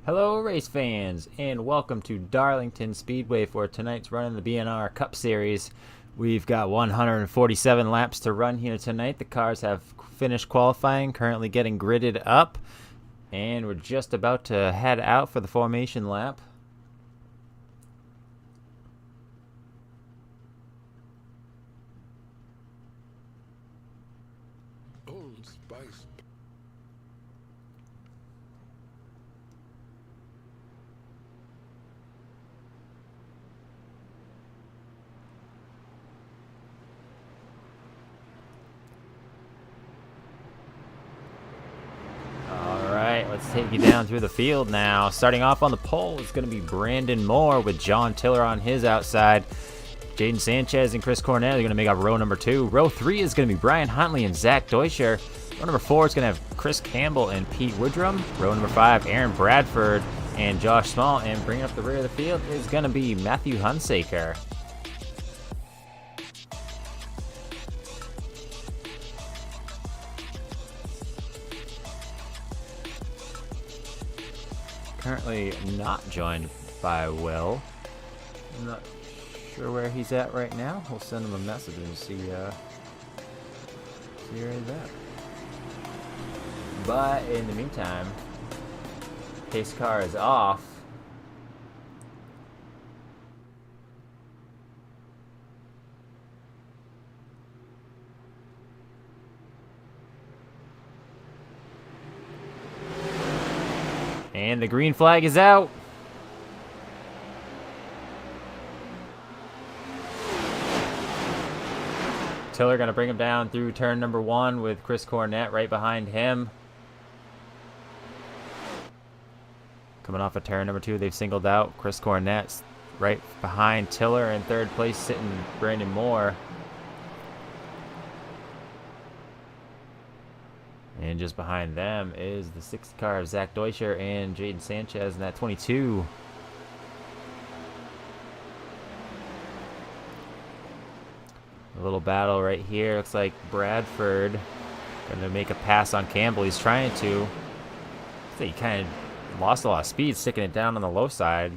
Hello race fans and welcome to Darlington Speedway for tonight's run in the BNR Cup Series. We've got 147 laps to run here tonight. The cars have finished qualifying, currently getting gridded up, and we're just about to head out for the formation lap. Old Spice. Alright, let's take you down through the field now. Starting off on the pole is going to be Brandon Moore with John Tiller on his outside. Jaden Sanchez and Chris Cornett are going to make up row number 2. Row 3 is going to be Brian Huntley and Zach Deutscher. Row number 4 is going to have Chris Campbell and Pete Woodrum. Row number 5, Aaron Bradford and Josh Small. And bringing up the rear of the field is going to be Matthew Hunsaker. Currently not joined by Will. I'm not sure where he's at right now. We'll send him a message and see where he's at. But in the meantime, pace car is off. And the green flag is out. Tiller going to bring him down through turn number 1 with Chris Cornett right behind him. Coming off of turn number 2, they've singled out Chris Cornett's right behind Tiller. In third place sitting Brandon Moore. And just behind them is the 6th car of Zach Deutscher and Jaden Sanchez in that 22. A little battle right here. Looks like Bradford going to make a pass on Campbell. He's trying to. I think he kind of lost a lot of speed, sticking it down on the low side.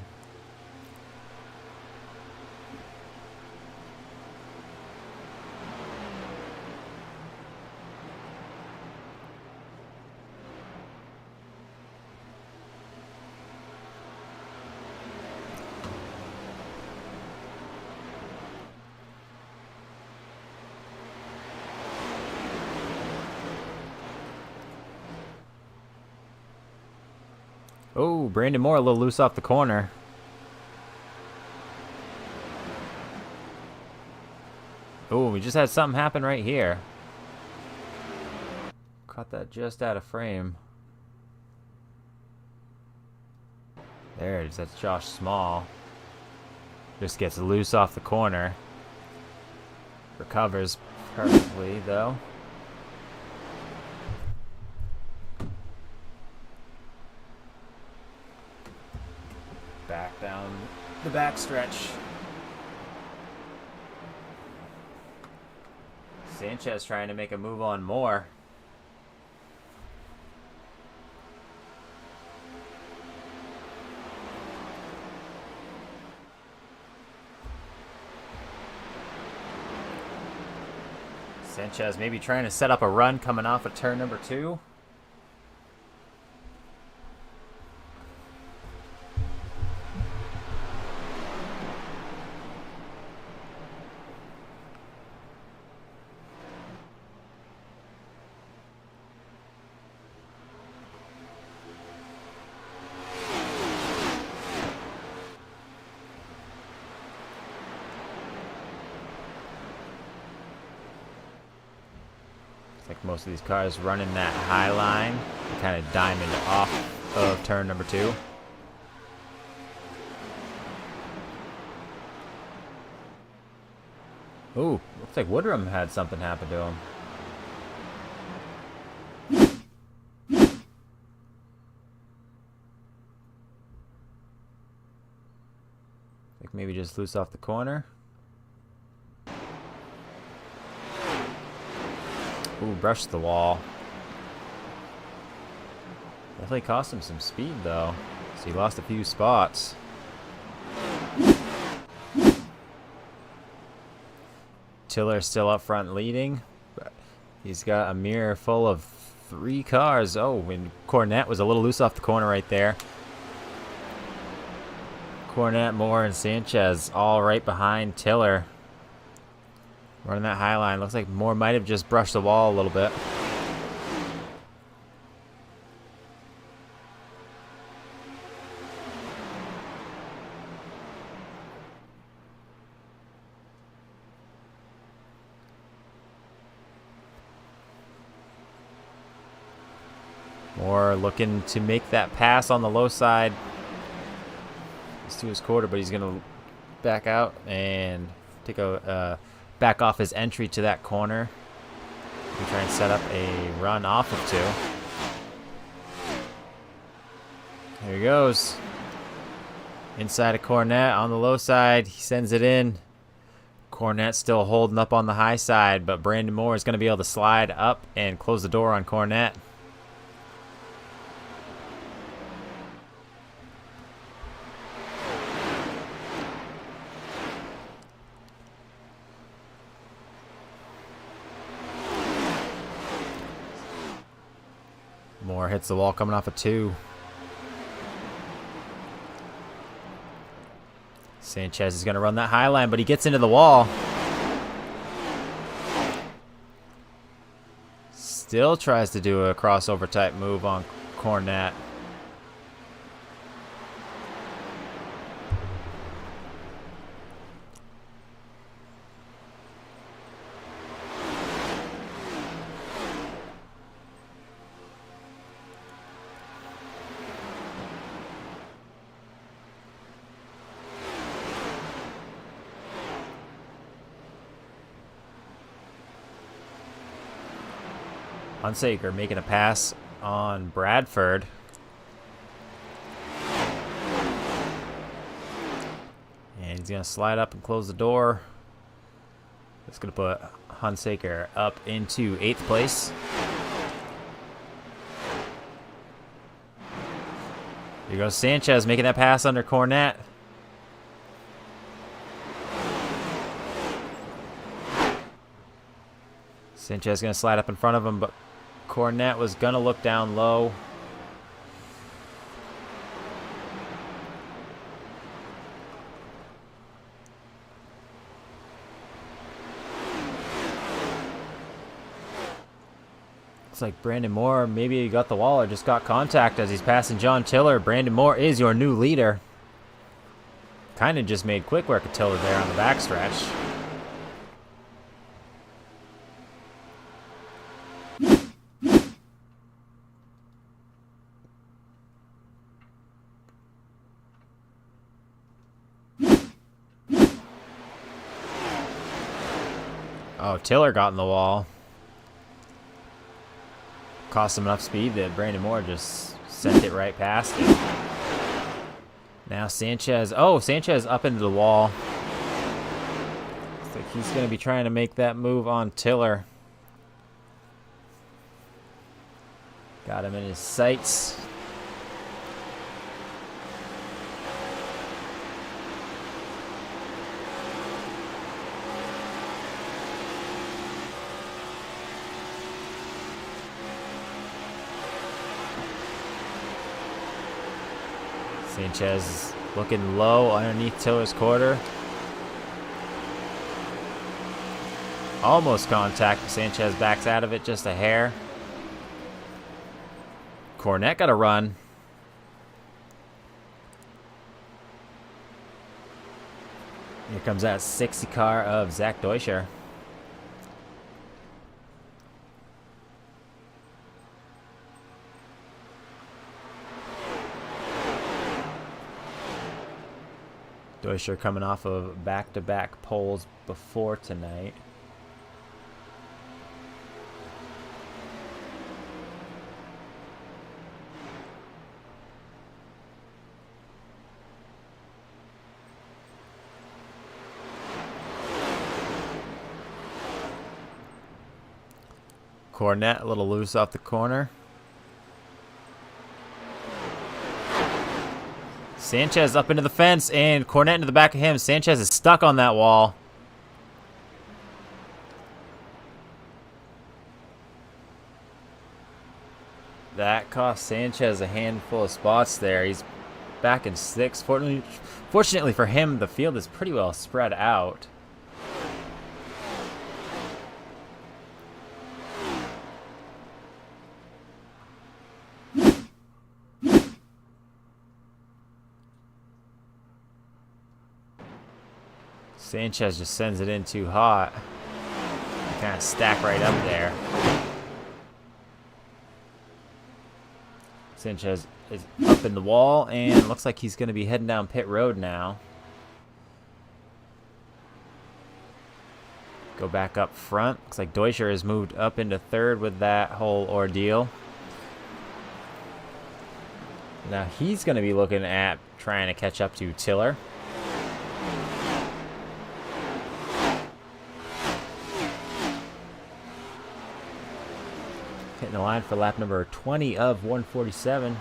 Oh, Brandon Moore a little loose off the corner. Oh, we just had something happen right here. Caught that just out of frame. There it is. That's Josh Small. Just gets loose off the corner. Recovers perfectly, though. Back down the backstretch. Sanchez trying to make a move on Moore. Sanchez maybe trying to set up a run coming off of turn number 2. Like most of these cars running that high line, kind of diamond off of turn number 2. Ooh, looks like Woodrum had something happen to him. Like maybe just loose off the corner. Ooh, brushed the wall. Definitely cost him some speed, though. So he lost a few spots. Tiller still up front leading. But he's got a mirror full of 3 cars. Oh, and Cornette was a little loose off the corner right there. Cornette, Moore, and Sanchez all right behind Tiller. Running that high line. Looks like Moore might have just brushed the wall a little bit. Moore looking to make that pass on the low side. He's to his quarter, but he's going to back out and take a back off his entry to that corner. We try and set up a run off of 2. Here he goes. Inside of Cornette on the low side. He sends it in. Cornette still holding up on the high side, but Brandon Moore is going to be able to slide up and close the door on Cornette. Moore hits the wall coming off of 2. Sanchez is going to run that high line, but he gets into the wall. Still tries to do a crossover type move on Cornette. Hunsaker making a pass on Bradford. And he's going to slide up and close the door. That's going to put Hunsaker up into 8th place. Here goes Sanchez making that pass under Cornette. Sanchez going to slide up in front of him, but Cornette was going to look down low. Looks like Brandon Moore, maybe he got the wall or just got contact as he's passing John Tiller. Brandon Moore is your new leader. Kind of just made quick work of Tiller there on the backstretch. Oh, Tiller got in the wall. Cost him enough speed that Brandon Moore just sent it right past him. Now Sanchez. Oh, Sanchez up into the wall. Looks like he's going to be trying to make that move on Tiller. Got him in his sights. Sanchez looking low underneath Tiller's quarter. Almost contact. Sanchez backs out of it just a hair. Cornette got a run. Here comes that 60 car of Zach Deutscher. Deutscher coming off of back-to-back poles before tonight. Cornette a little loose off the corner. Sanchez up into the fence, and Cornette into the back of him. Sanchez is stuck on that wall. That cost Sanchez a handful of spots there. He's back in 6th. Fortunately for him, the field is pretty well spread out. Sanchez just sends it in too hot. Kind of stack right up there. Sanchez is up in the wall, and looks like he's going to be heading down pit road now. Go back up front. Looks like Deutscher has moved up into 3rd with that whole ordeal. Now he's going to be looking at trying to catch up to Tiller. Hitting the line for lap number 20 of 147.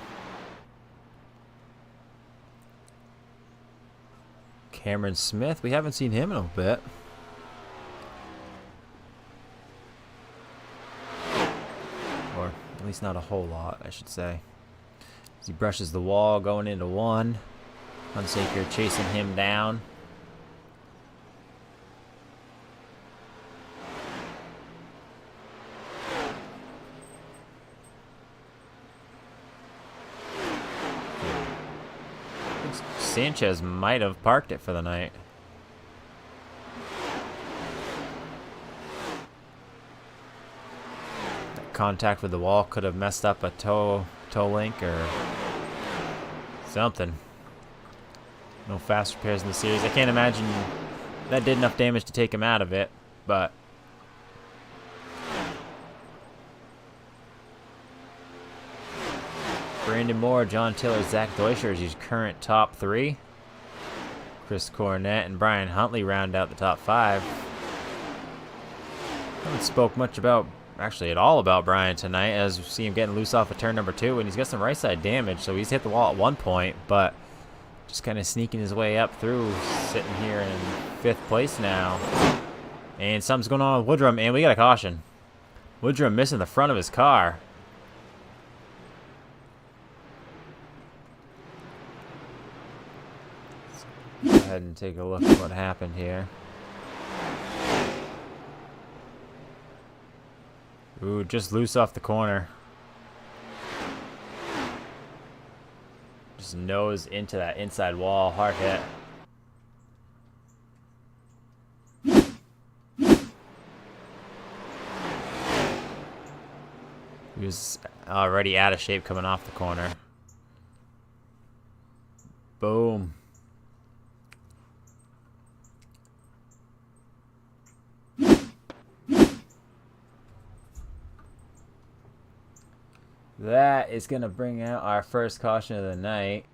Cameron Smith, we haven't seen him in a bit. Or at least not a whole lot, I should say. As he brushes the wall going into 1. Hunsaker chasing him down. Sanchez might have parked it for the night. That contact with the wall could have messed up a toe link or something. No fast repairs in the series. I can't imagine that did enough damage to take him out of it, but Brandon Moore, John Tiller, Zach Deutscher is his current top 3. Chris Cornette and Brian Huntley round out the top 5. Haven't spoke much about, actually at all about Brian tonight, as we see him getting loose off of turn number 2, and he's got some right side damage, so he's hit the wall at one point, but just kind of sneaking his way up through, sitting here in 5th place now. And something's going on with Woodrum, and we got a caution. Woodrum missing the front of his car. Go ahead and take a look at what happened here. Ooh, just loose off the corner. Just nose into that inside wall, hard hit. He was already out of shape coming off the corner. Boom. That is going to bring out our first caution of the night.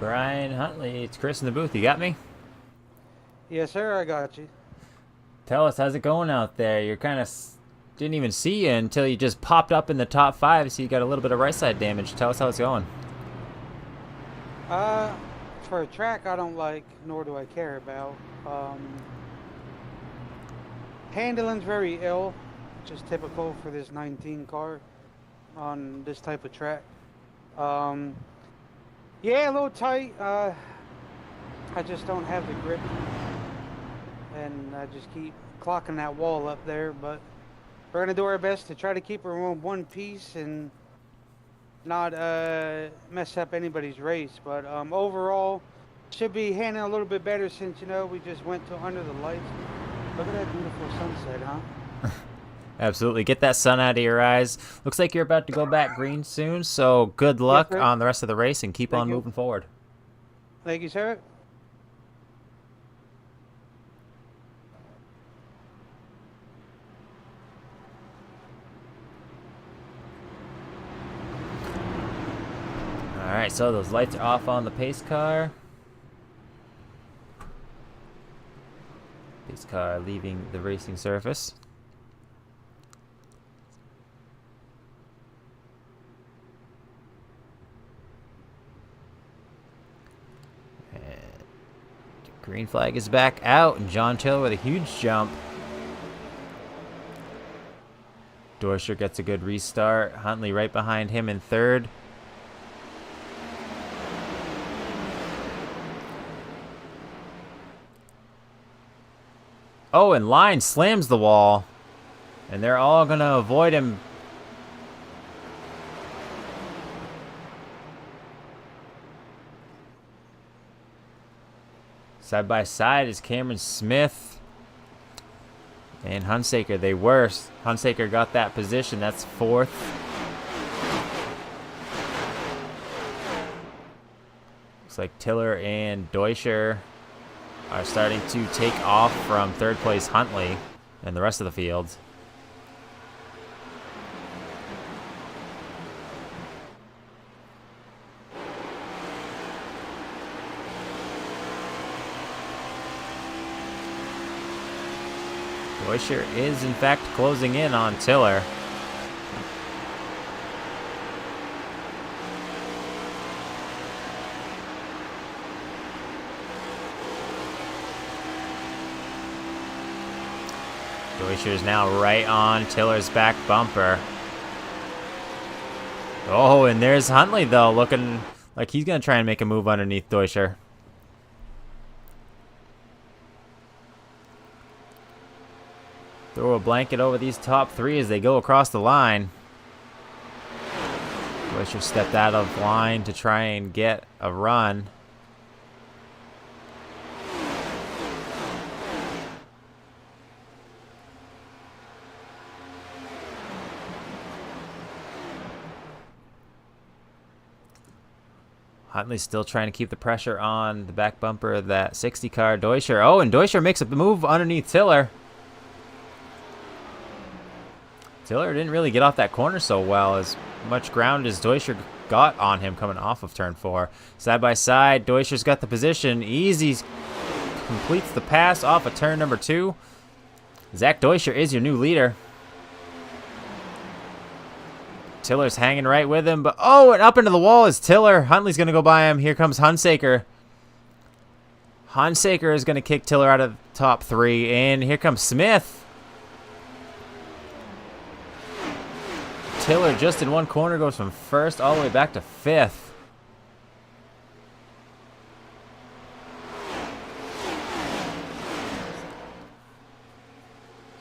Brian Huntley, it's Chris in the booth. You got me? Yes, sir, I got you. Tell us, how's it going out there? You're kind of didn't even see you until you just popped up in the top 5, so you got a little bit of right side damage. Tell us how it's going. For a track I don't like, nor do I care about. Handling's very ill, which is typical for this 19 car on this type of track. Yeah, a little tight. I just don't have the grip, and I just keep clocking that wall up there. But we're gonna do our best to try to keep her in one piece and not mess up anybody's race. But overall, should be handling a little bit better since we just went to under the lights. Look at that beautiful sunset, huh? Absolutely. Get that sun out of your eyes. Looks like you're about to go back green soon, so good luck Yes, on the rest of the race and keep Thank on you. moving forward. Thank you, sir. All right, so those lights are off on the pace car. Pace car leaving the racing surface. And green flag is back out, and John Taylor with a huge jump. Dorscher gets a good restart. Huntley right behind him in third. Oh, and Line slams the wall. And they're all going to avoid him. Side by side is Cameron Smith and Hunsaker. They were. Hunsaker got that position. That's fourth. Looks like Tiller and Doischer are starting to take off from third place Huntley and the rest of the field. Doischer is in fact closing in on Tiller. Doischer is now right on Tiller's back bumper. Oh, and there's Huntley, though, looking like he's going to try and make a move underneath Doischer. Throw a blanket over these top 3 as they go across the line. Doischer stepped out of line to try and get a run. Huntley's still trying to keep the pressure on the back bumper of that 60 car. Doischer. Oh, and Doischer makes a move underneath Tiller. Tiller didn't really get off that corner so well. As much ground as Doischer got on him coming off of turn 4. Side by side, Doischer's got the position. Easy completes the pass off of turn number 2. Zach Doischer is your new leader. Tiller's hanging right with him, but oh, and up into the wall is Tiller. Huntley's going to go by him. Here comes Hunsaker. Hunsaker is going to kick Tiller out of the top 3, and here comes Smith. Tiller just in one corner goes from first all the way back to 5th.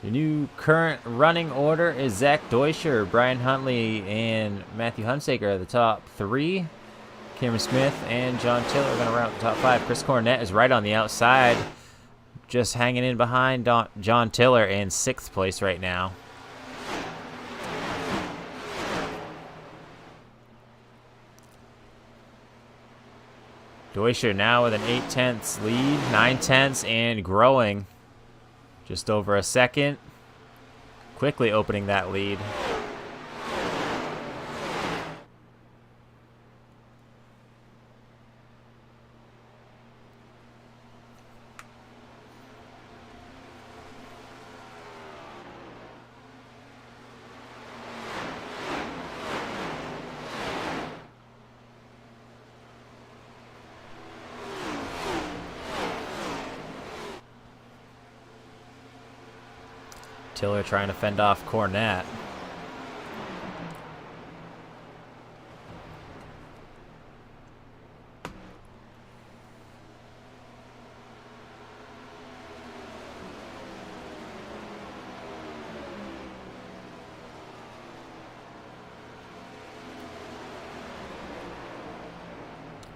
Your new current running order is Zach Doischer, Brian Huntley, and Matthew Hunsaker are the top 3. Cameron Smith and John Tiller are going to round out the top 5. Chris Cornett is right on the outside, just hanging in behind John Tiller in 6th place right now. Doischer now with an 8/10 lead, 9/10 and growing. Just over a second. Quickly opening that lead. Tiller trying to fend off Cornette.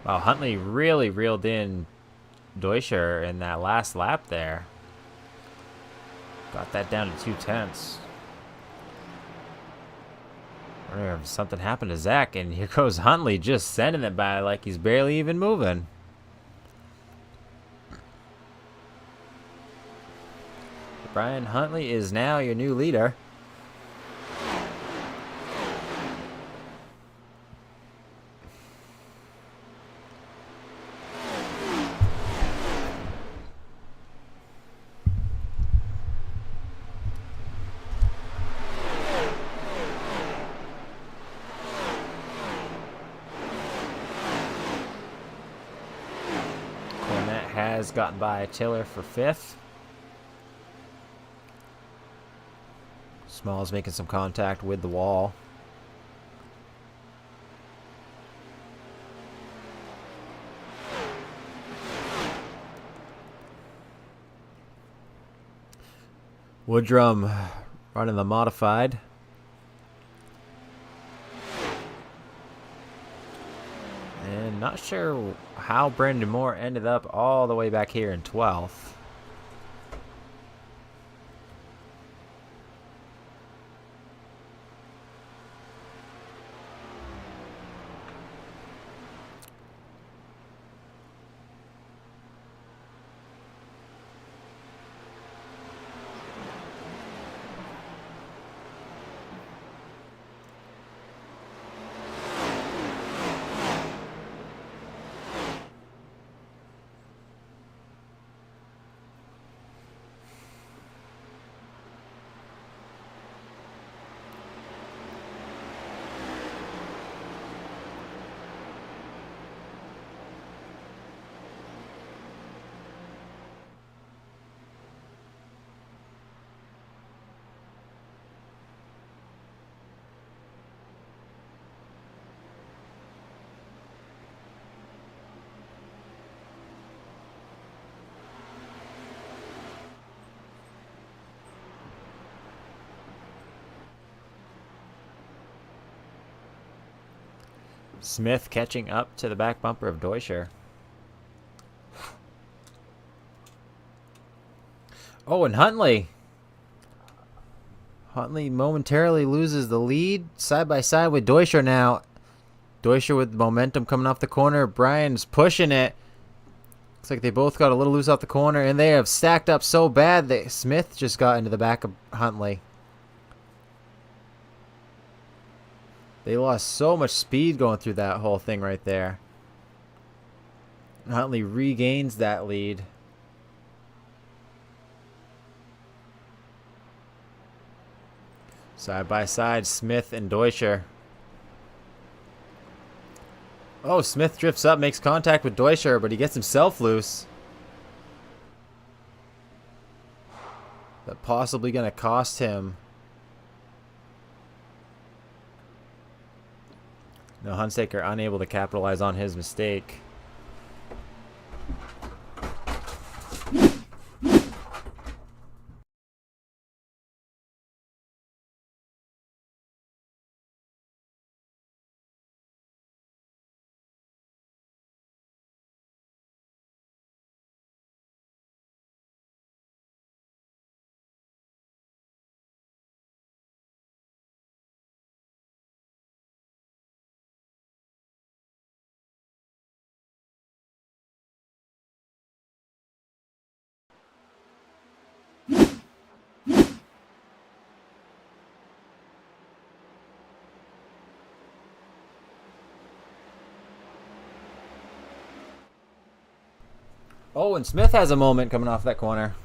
Wow, Huntley really reeled in Deutscher in that last lap there. Got that down to 2/10. I wonder if something happened to Zach, and here goes Huntley just sending it by like he's barely even moving. Brian Huntley is now your new leader. Has gotten by Tiller for 5th. Small's making some contact with the wall. Woodrum running the modified. And not sure how Brandon Moore ended up all the way back here in 12th. Smith catching up to the back bumper of Deutscher. Oh, and Huntley. Huntley momentarily loses the lead side by side with Deutscher now. Deutscher with momentum coming off the corner. Brian's pushing it. Looks like they both got a little loose off the corner, and they have stacked up so bad that Smith just got into the back of Huntley. They lost so much speed going through that whole thing right there. Huntley regains that lead. Side by side, Smith and Deutscher. Oh, Smith drifts up, makes contact with Deutscher, but he gets himself loose. That possibly going to cost him. No, Hunsaker unable to capitalize on his mistake. Oh, and Smith has a moment coming off that corner.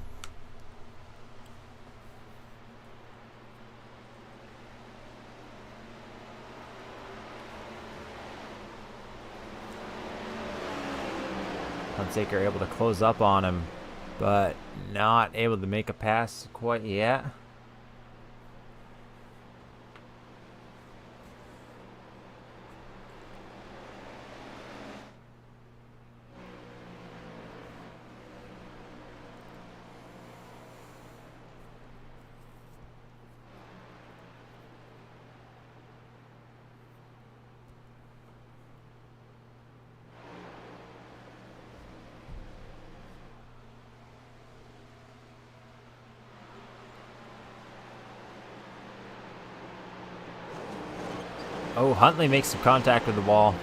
Hunsaker able to close up on him, but not able to make a pass quite yet. Oh, Huntley makes some contact with the wall.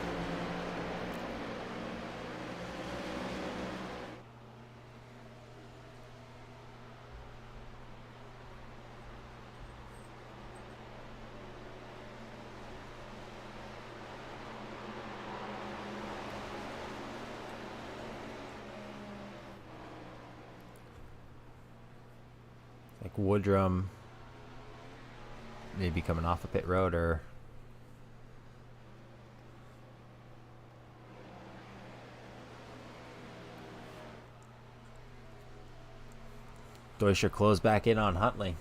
Like Woodrum maybe coming off a pit road, or Deutscher closed back in on Huntley.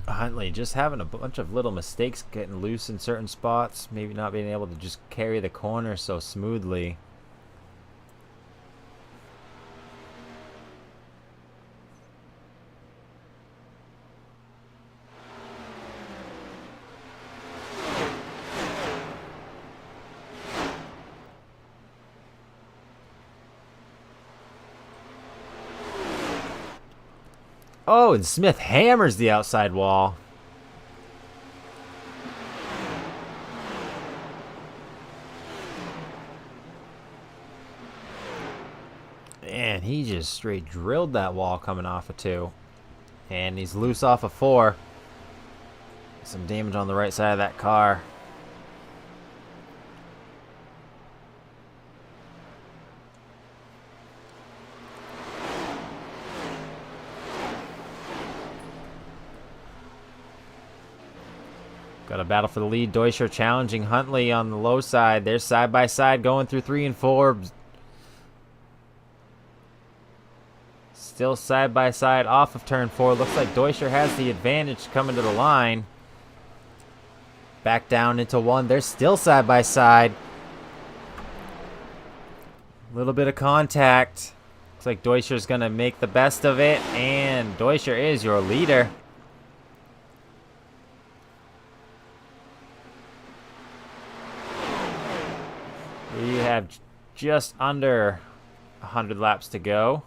Huntley just having a bunch of little mistakes, getting loose in certain spots, maybe not being able to just carry the corner so smoothly. Oh, and Smith hammers the outside wall. Man, he just straight drilled that wall coming off of 2. And he's loose off of 4. Some damage on the right side of that car. Got a battle for the lead. Deutscher challenging Huntley on the low side. They're side by side going through 3 and 4. Still side by side off of turn 4. Looks like Deutscher has the advantage coming to the line. Back down into 1. They're still side by side. A little bit of contact. Looks like Deutscher's going to make the best of it. And Deutscher is your leader. You have just under 100 laps to go.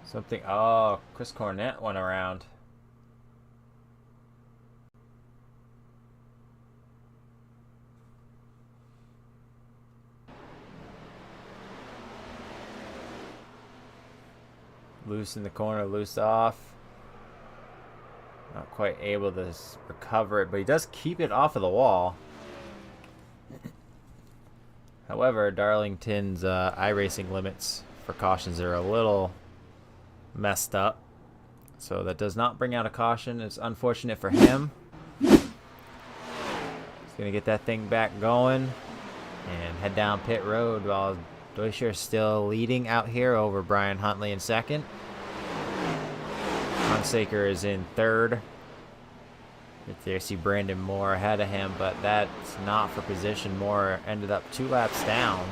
Something. Oh, Chris Cornett went around. Loose in the corner, loose off. Not quite able to recover it, but he does keep it off of the wall. However, Darlington's iRacing limits for cautions are a little messed up. So that does not bring out a caution. It's unfortunate for him. He's going to get that thing back going and head down pit road while Deutscher still leading out here over Brian Huntley in second. Hunsaker is in third. Right there, see Brandon Moore ahead of him, but that's not for position. Moore ended up 2 laps down.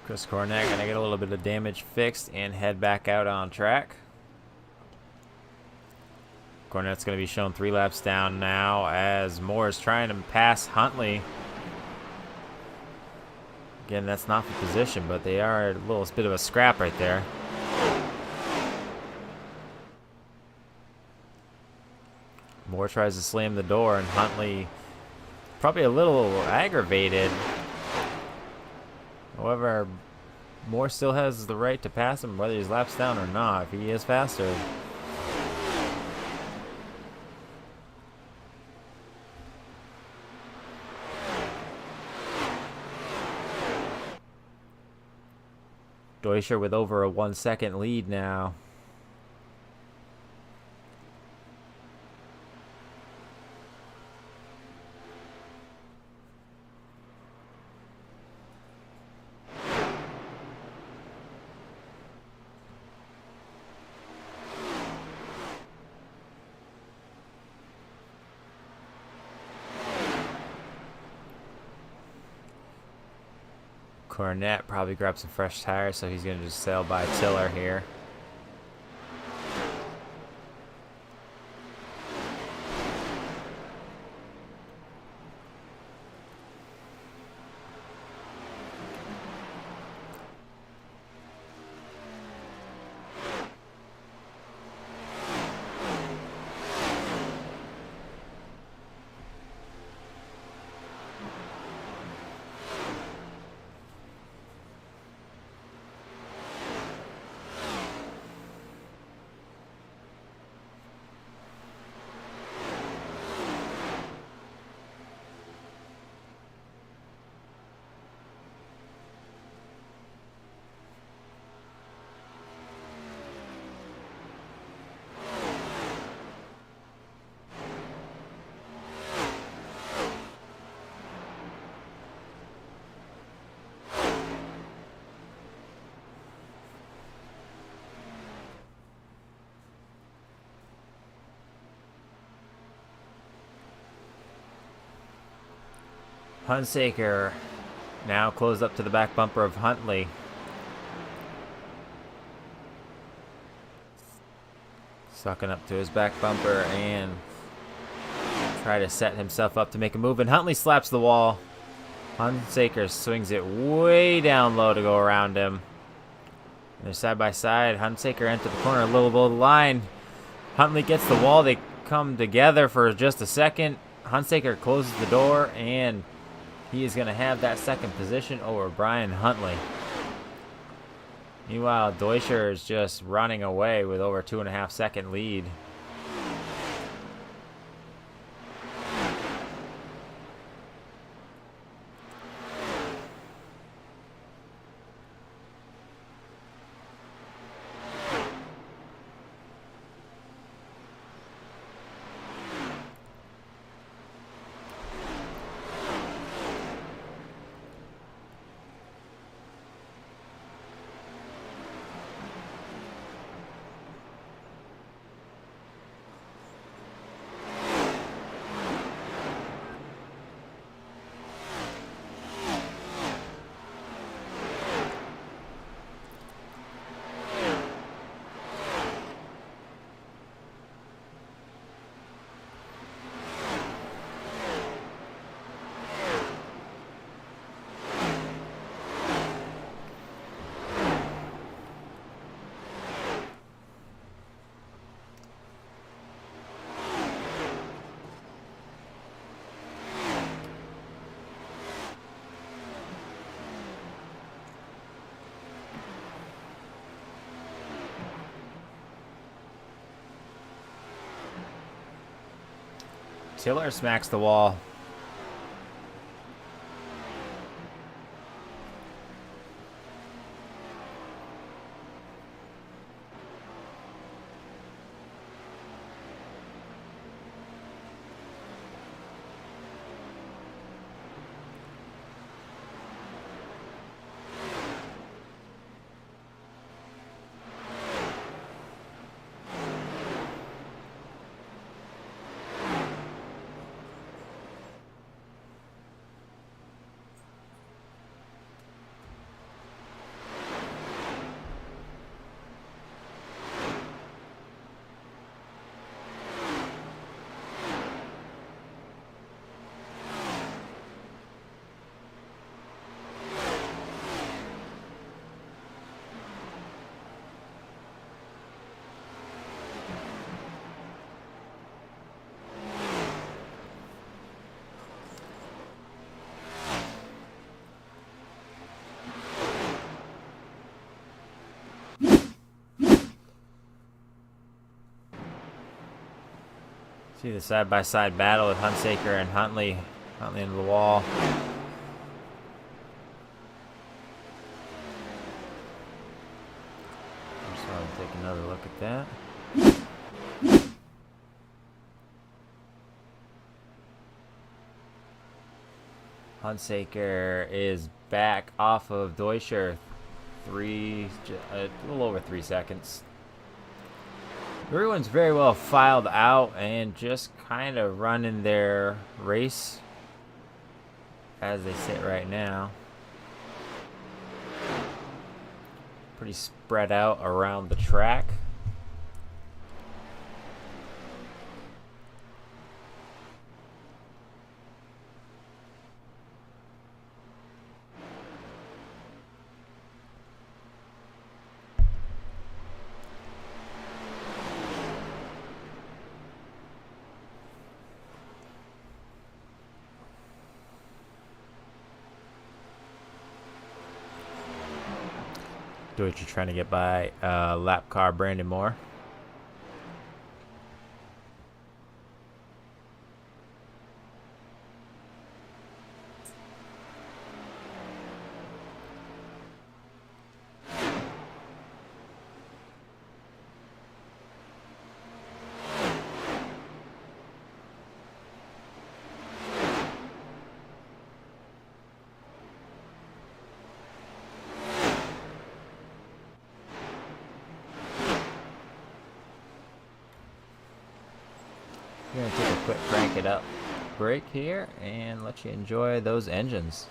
Chris Cornett gonna get a little bit of damage fixed and head back out on track. Cornett's gonna be shown 3 laps down now as Moore is trying to pass Huntley. Again, that's not for position, but they are a little bit of a scrap right there. Moore tries to slam the door, and Huntley probably a little aggravated. However, Moore still has the right to pass him whether he's laps down or not, if he is faster. Deutscher with over a 1 second lead now. Cornette probably grabbed some fresh tires, so he's going to just sail by Tiller here. Hunsaker now closed up to the back bumper of Huntley. Sucking up to his back bumper and try to set himself up to make a move. And Huntley slaps the wall. Hunsaker swings it way down low to go around him. And they're side by side. Hunsaker entered the corner a little below the line. Huntley gets the wall. They come together for just a second. Hunsaker closes the door, and he is going to have that second position over Brian Huntley. Meanwhile, Deutscher is just running away with over 2.5 second lead. Tiller smacks the wall. See the side-by-side battle with Hunsaker and Huntley. Huntley into the wall. like that. Hunsaker is back off of Deutscher. A little over 3 seconds. Everyone's very well filed out and just kind of running their race as they sit right now. Pretty spread out around the track. Deutscher trying to get by lap car Brandon Moore. We're going to take a quick crank it up break here and let you enjoy those engines.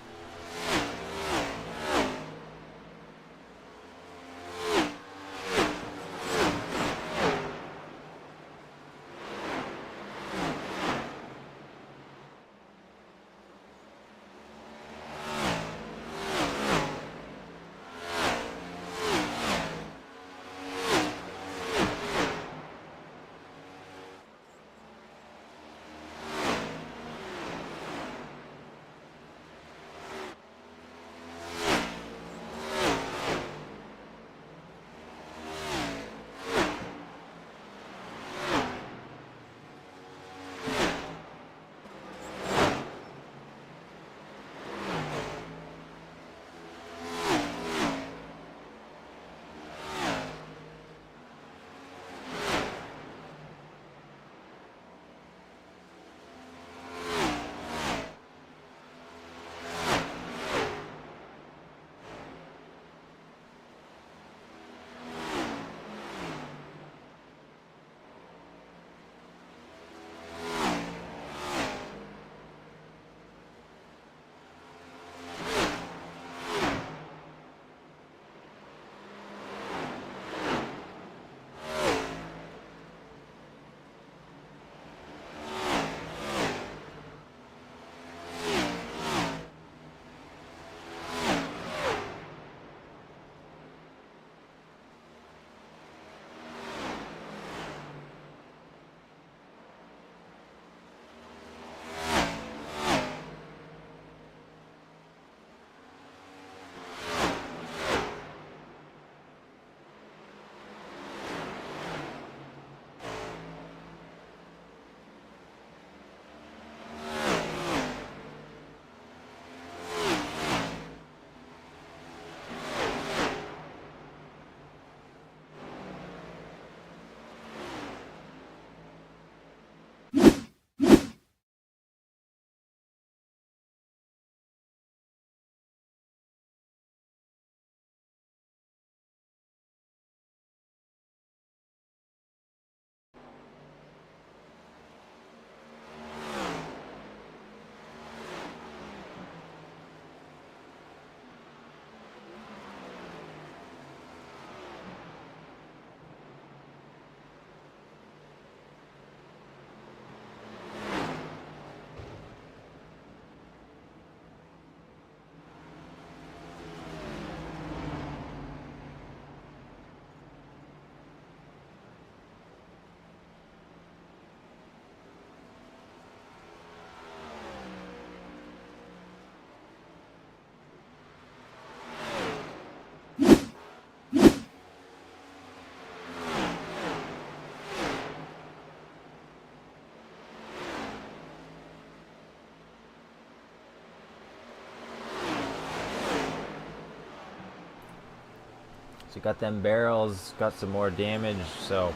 So you got them barrels, got some more damage. So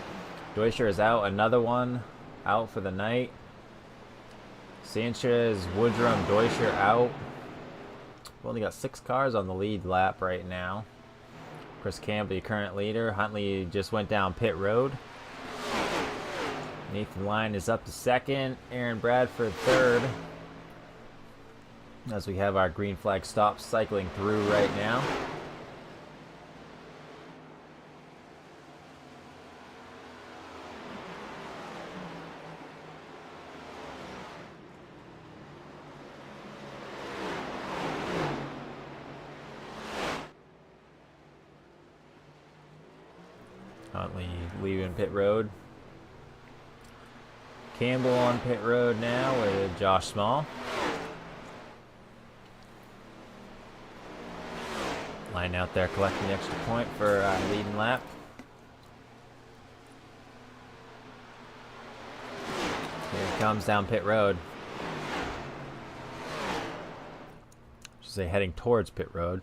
Deutscher is out. Another one out for the night. Sanchez, Woodrum, Deutscher out. We've only got 6 cars on the lead lap right now. Chris Campbell, your current leader. Huntley just went down pit road. Nathan Lyon is up to second. Aaron Bradford third. As we have our green flag stop cycling through right now. Huntley leaving pit road. Campbell on pit road now with Josh Small. Line out there collecting the extra point for leading lap. Here he comes down pit road. I should say heading towards pit road.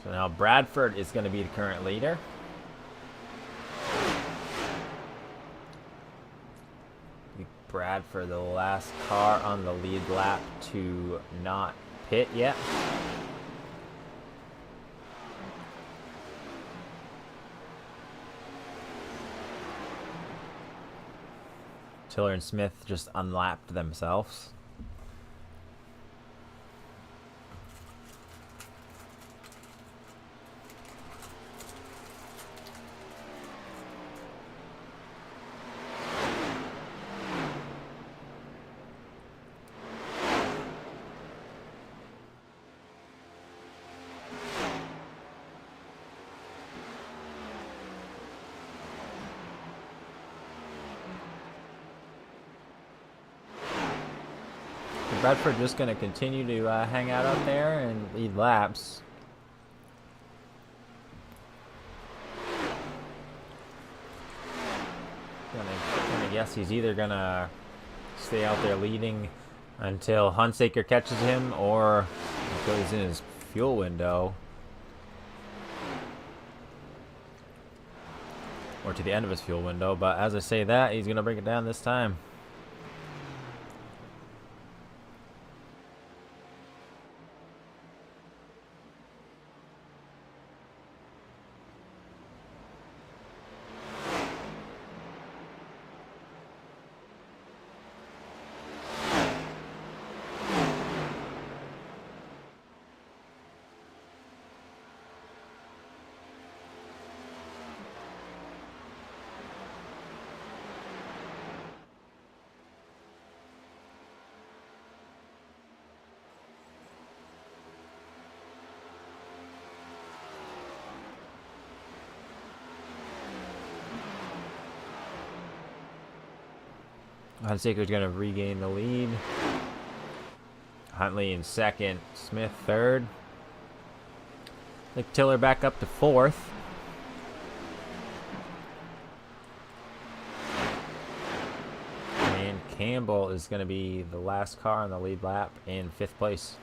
So now Bradford is going to be the current leader. Bradford, the last car on the lead lap to not pit yet. Tiller and Smith just unlapped themselves. Bradford just going to continue to hang out up there and lead laps. Gonna guess he's either going to stay out there leading until Hunsaker catches him or until he's in his fuel window. Or to the end of his fuel window. But as I say that, he's going to bring it down this time. Hunsaker's going to regain the lead. Huntley in second. Smith third. Like Tiller back up to fourth. And Campbell is going to be the last car on the lead lap in 5th place.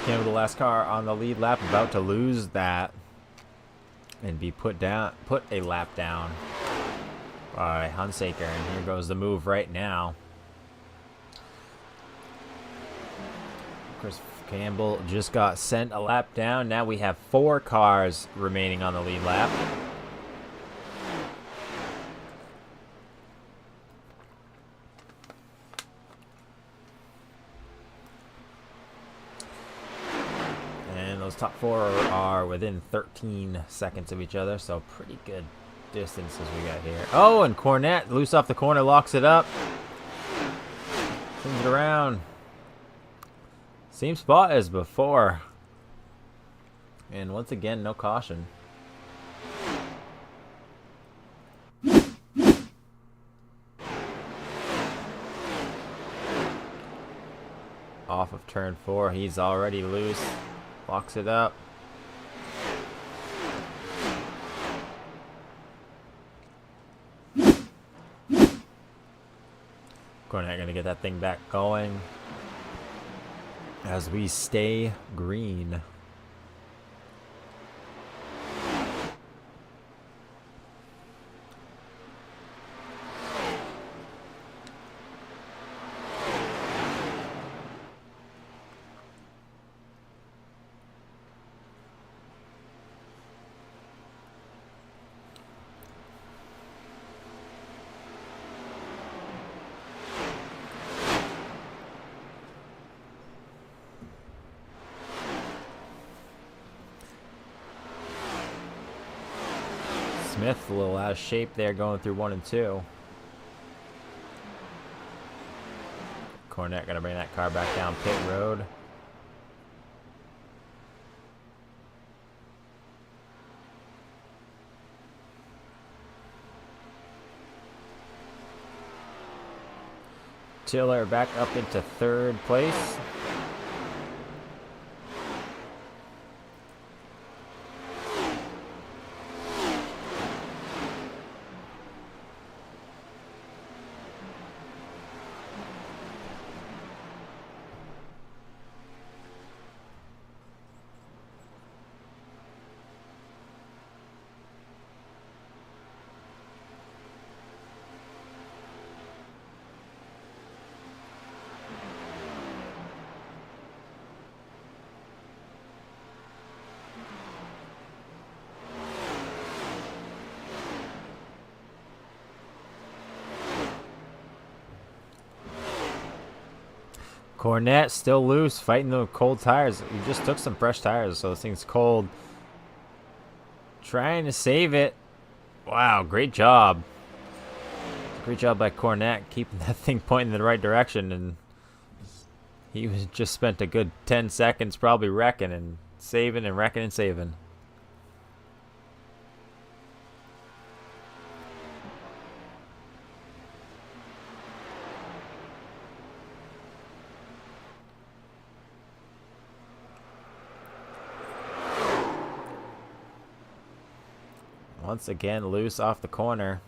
Campbell, the last car on the lead lap, about to lose that and be put a lap down by Hunsaker. And here goes the move right now. Chris Campbell just got sent a lap down. Now we have 4 cars remaining on the lead lap. Those top 4 are within 13 seconds of each other, so pretty good distances we got here. Oh, and Cornette, loose off the corner, locks it up. Turns it around. Same spot as before. And once again, no caution. off of turn 4. He's already loose. Locks it up. Cornet gonna get that thing back going as we stay green. Smith a little out of shape there going through 1 and 2. Cornet gonna bring that car back down pit road. Tiller back up into 3rd place. Cornet still loose, fighting the cold tires. We just took some fresh tires, so this thing's cold. Trying to save it. Wow, great job. Great job by Cornet keeping that thing pointing in the right direction, and he was just spent a good 10 seconds probably wrecking and saving and wrecking and saving. Once again, loose off the corner.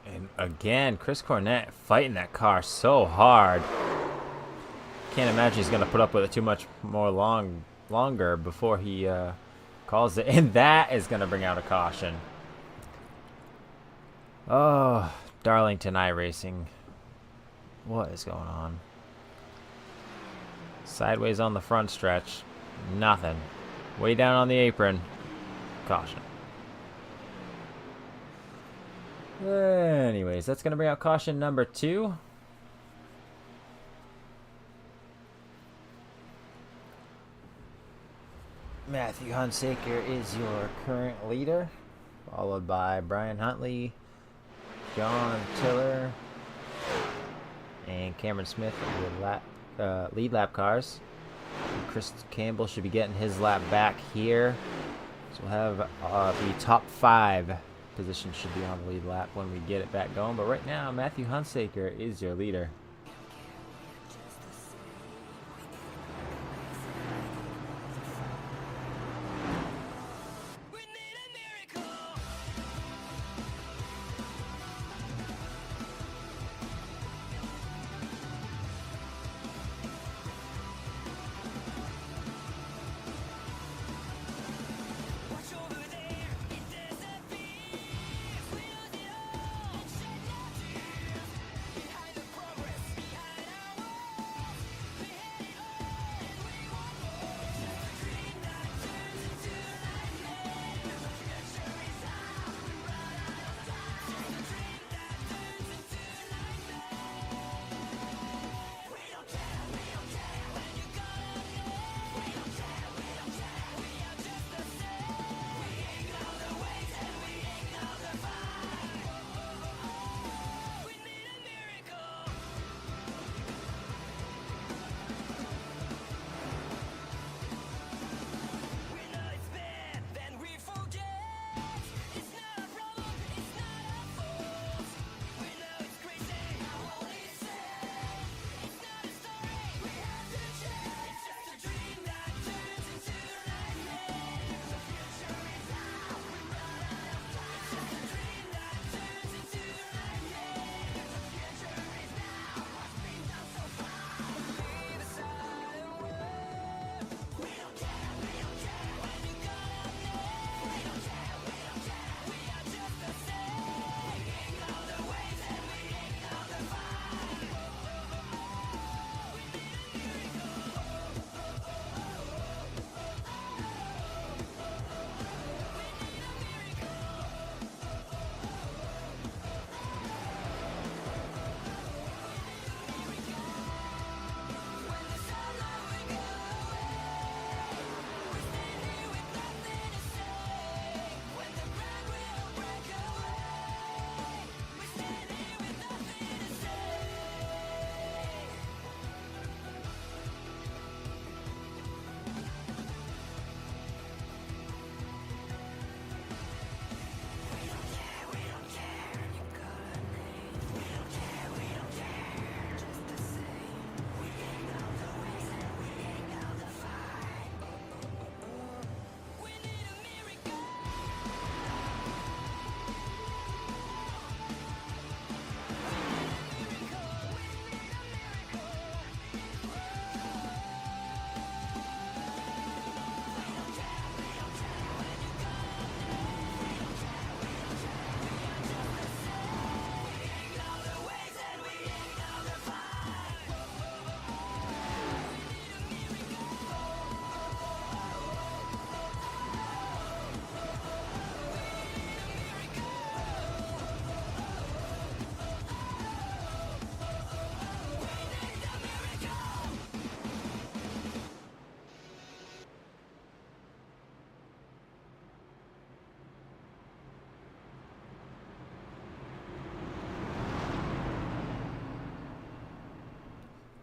And again, Chris Cornet fighting that car so hard. Can't imagine he's going to put up with it too much more longer before he calls it. And that is going to bring out a caution. Oh, Darlington iRacing. What is going on? Sideways on the front stretch. Nothing. Way down on the apron. Caution. Anyways, that's going to bring out caution number 2. Matthew Hunsaker is your current leader, followed by Brian Huntley, John Tiller, and Cameron Smith with lead lap cars. And Chris Campbell should be getting his lap back here. So we'll have the top 5 positions should be on the lead lap when we get it back going. But right now, Matthew Hunsaker is your leader.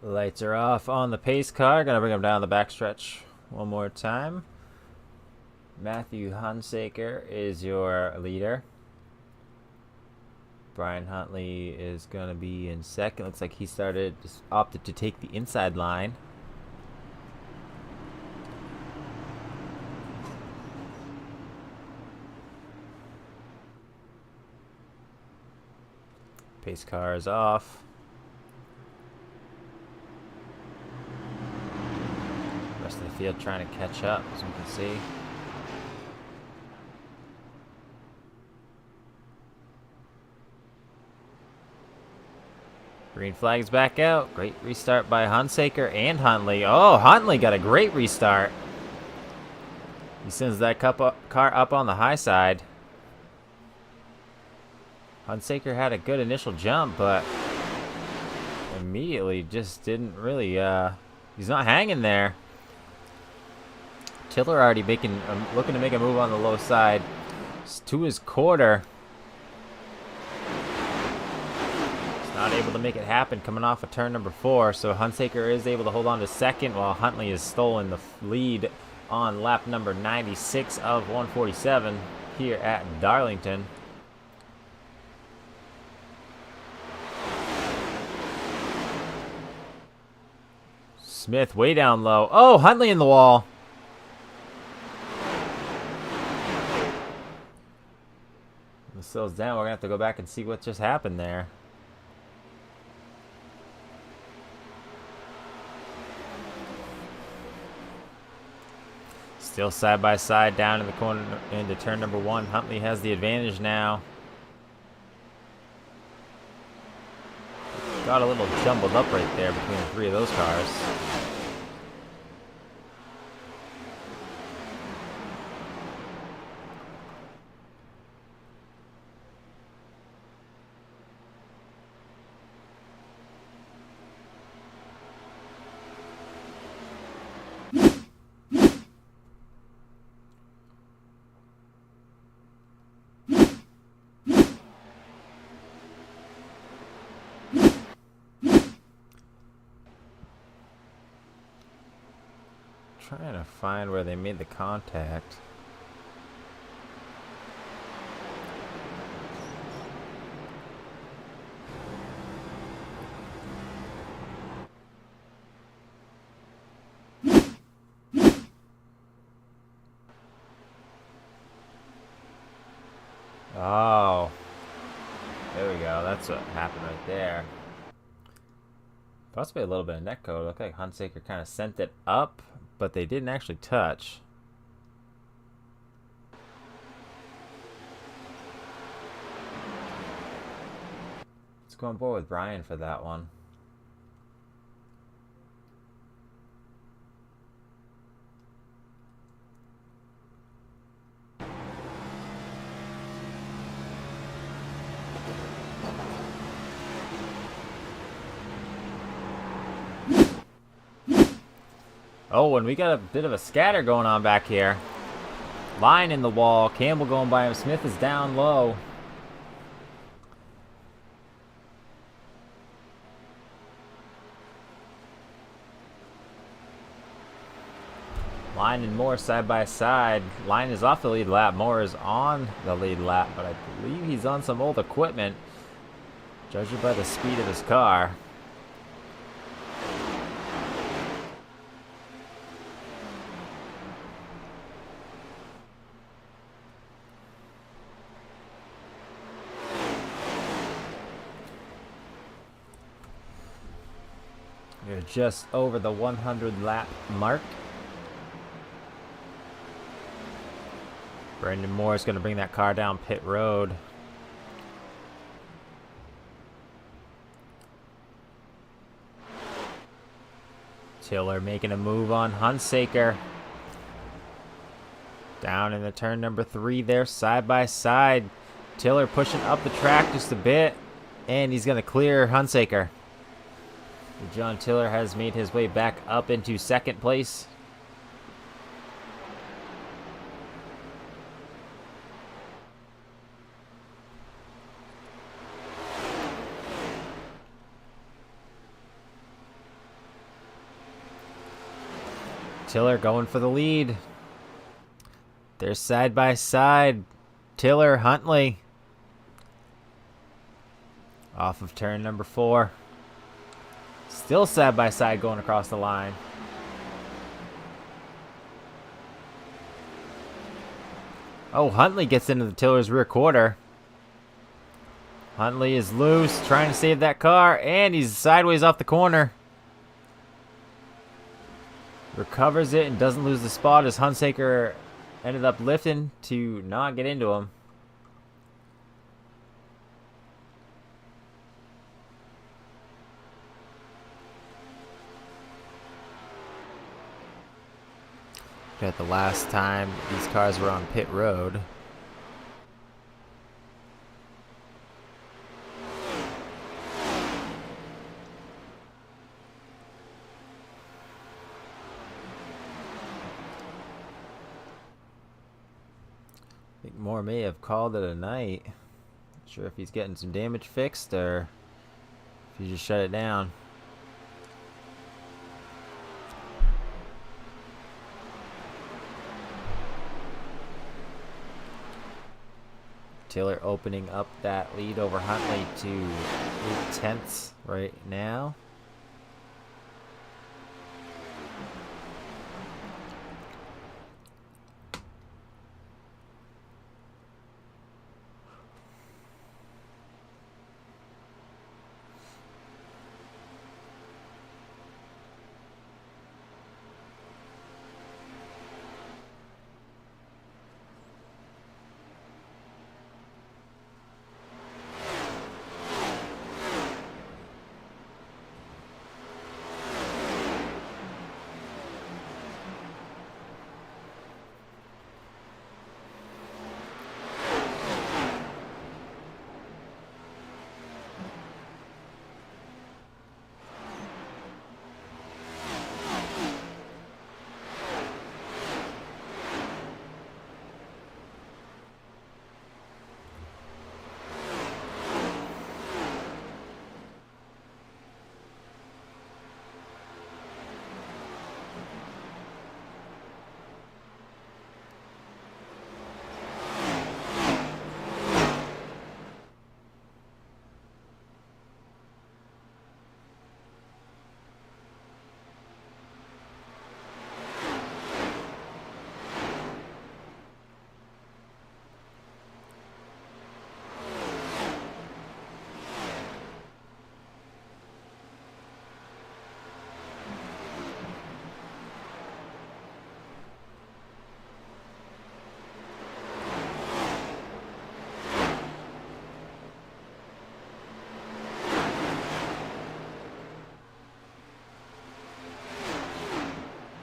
Lights are off on the pace car. Gonna bring him down the backstretch one more time. Matthew Hunsaker is your leader. Brian Huntley is gonna be in second. Looks like he just opted to take the inside line. Pace car is off. Rest of the field trying to catch up, as we can see. Green flag's back out. Great restart by Hunsaker and Huntley. Oh, Huntley got a great restart. He sends that car up on the high side. Hunsaker had a good initial jump, but immediately just didn't really, he's not hanging there. Tiller already looking to make a move on the low side. It's to his quarter. He's not able to make it happen coming off of turn number 4, so Hunsaker is able to hold on to second while Huntley has stolen the lead on lap number 96 of 147 here at Darlington. Smith way down low. Oh, Huntley in the wall. The sills down. We're going to have to go back and see what just happened there. Still side by side down in the corner into turn number 1. Huntley has the advantage now. Got a little jumbled up right there between the 3 of those cars. Trying to find where they made the contact. Oh, there we go. That's what happened right there. Possibly a little bit of net code. Looked like Hunsaker kind of sent it up, but they didn't actually touch. Let's go on board with Brian for that one. Oh, and we got a bit of a scatter going on back here. Line in the wall. Campbell going by him. Smith is down low. Line and Moore side by side. Line is off the lead lap. Moore is on the lead lap, but I believe he's on some old equipment, judging by the speed of his car. We're just over the 100 lap mark. Brendan Moore is going to bring that car down pit road. Tiller making a move on Hunsaker. Down in the turn number 3 there, side by side. Tiller pushing up the track just a bit, and he's going to clear Hunsaker. John Tiller has made his way back up into second place. Tiller going for the lead. They're side by side. Tiller, Huntley. Off of turn number 4. Still side by side going across the line. Oh, Huntley gets into the Tiller's rear quarter. Huntley is loose, trying to save that car, and he's sideways off the corner. Recovers it and doesn't lose the spot as Hunsaker ended up lifting to not get into him. At the last time these cars were on pit road. I think Moore may have called it a night. Not sure if he's getting some damage fixed or if he just shut it down. Tiller opening up that lead over Huntley to 8/10 right now.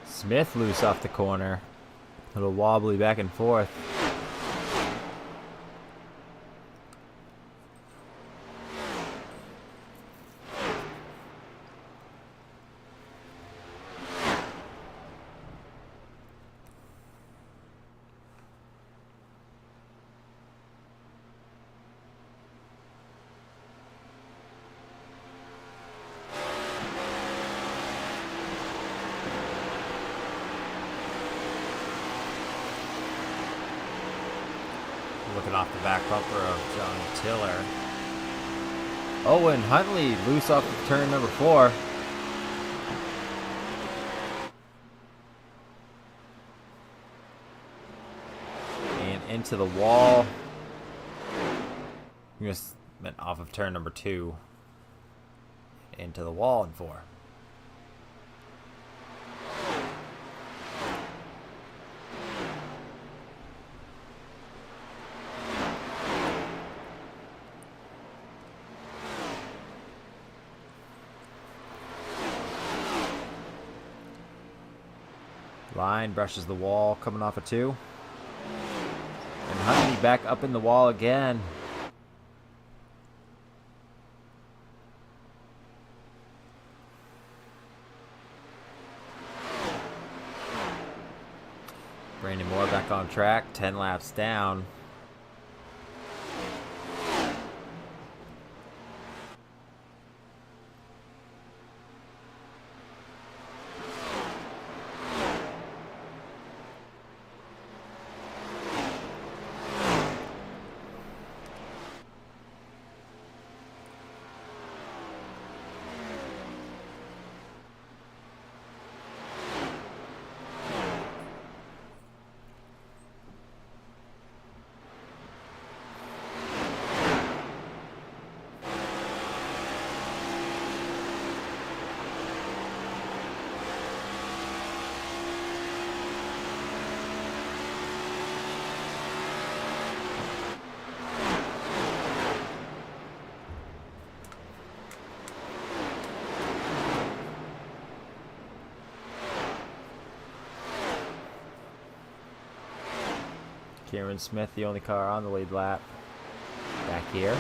Smith loose off the corner. A little wobbly back and forth. Looking off the back bumper of John Tiller. Owen Huntley loose off of turn number 4. And into the wall. He just went off of turn number 2. Into the wall in 4. Line brushes the wall, coming off a 2. And Huntley back up in the wall again. Brandon Moore back on track, 10 laps down. Cameron Smith, the only car on the lead lap. Back here.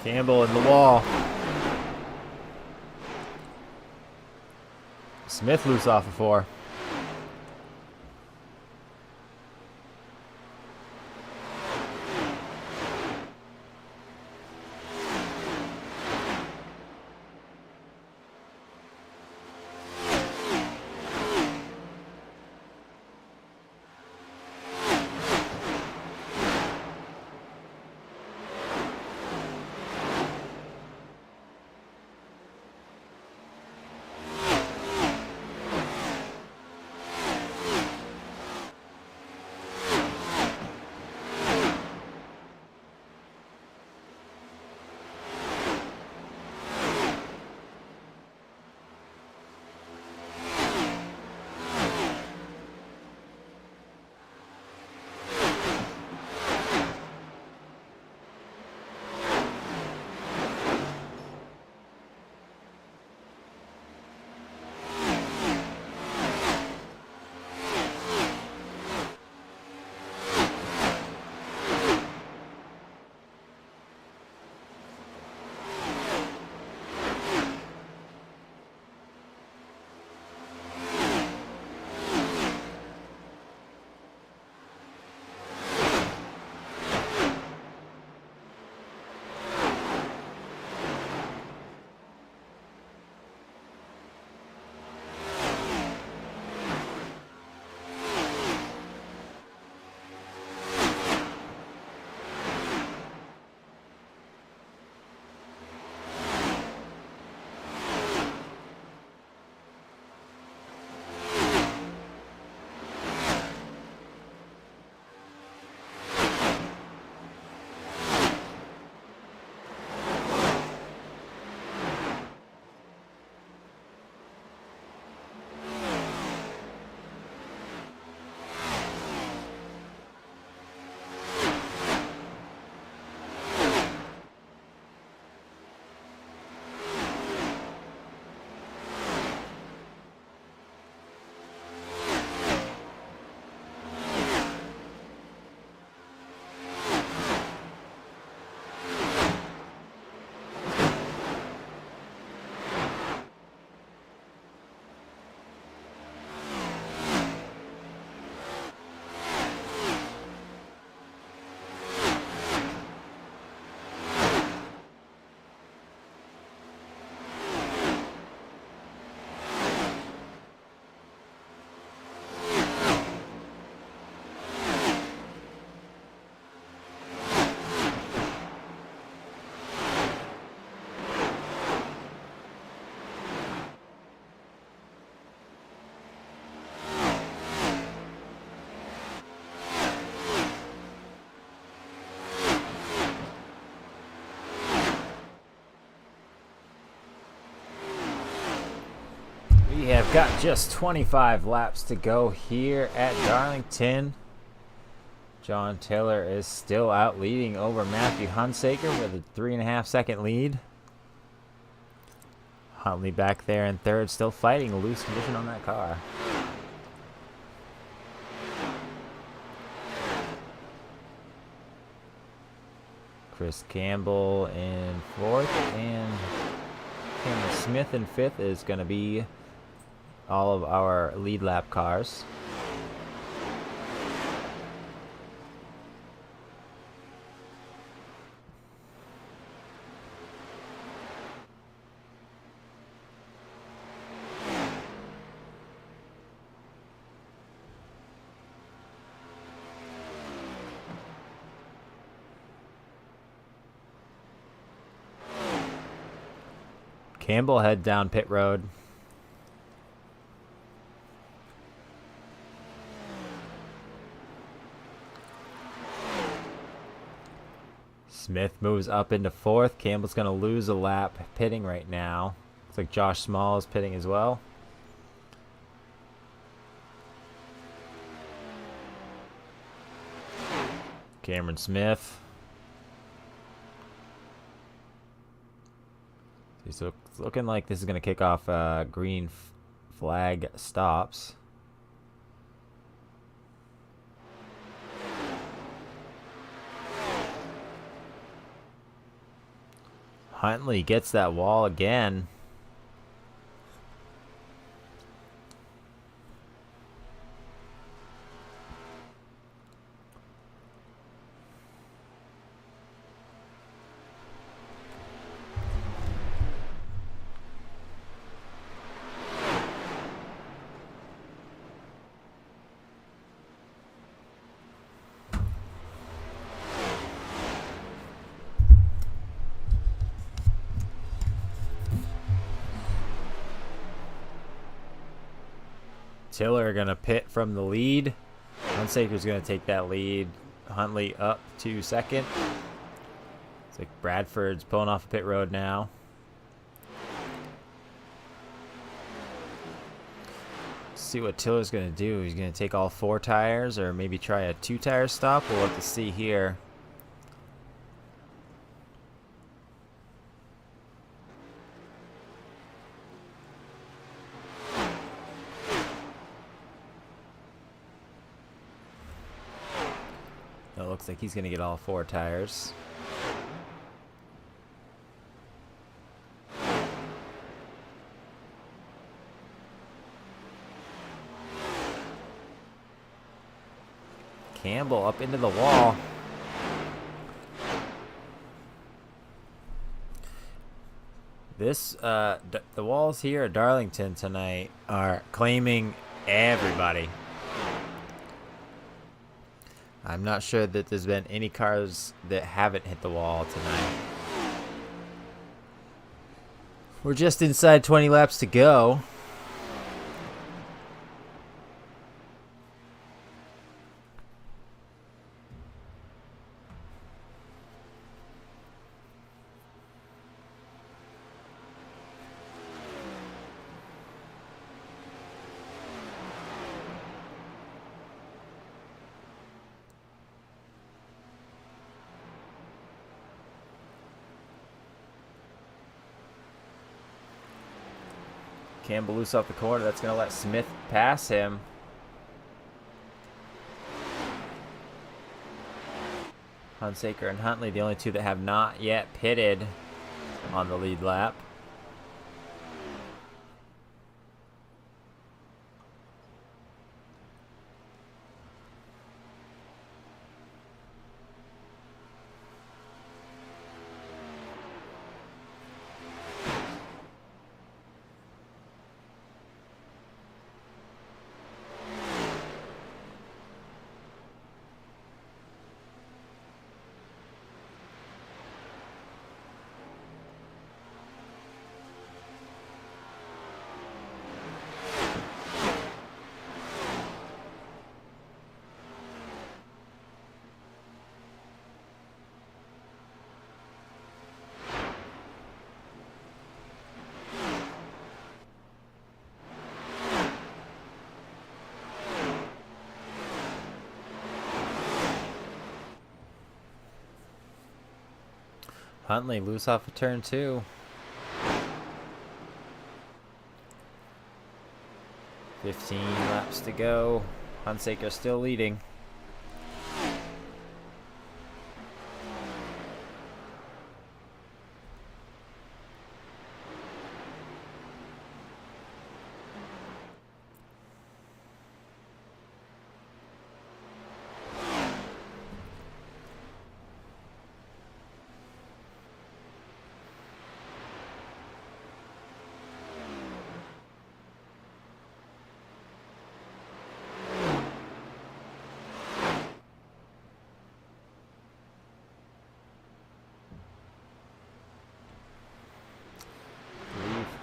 Campbell in the wall. Smith loose off of 4. We have got just 25 laps to go here at Darlington. John Taylor is still out leading over Matthew Hunsaker with a 3.5-second lead. Huntley back there in third, still fighting a loose condition on that car. Chris Campbell in fourth, and Cameron Smith in fifth is going to be all of our lead lap cars. Campbell head down pit road. Smith moves up into 4th. Campbell's going to lose a lap pitting right now. Looks like Josh Small is pitting as well. Cameron Smith. So it's looking like this is going to kick off green flag stops. Huntley gets that wall again. Tiller gonna pit from the lead. Hunsaker's gonna take that lead. Huntley up to 2nd. It's like Bradford's pulling off pit road now. Let's see what Tiller's gonna do. He's gonna take all 4 tires or maybe try a 2-tire stop. We'll have to see here. It looks like he's going to get all 4 tires. Campbell up into the wall. This, the walls here at Darlington tonight are claiming everybody. I'm not sure that there's been any cars that haven't hit the wall tonight. We're just inside 20 laps to go. Campbell loose off the corner. That's going to let Smith pass him. Hunsaker and Huntley, the only 2 that have not yet pitted on the lead lap. Huntley loose off of turn 2. 15 laps to go. Hunsaker still leading.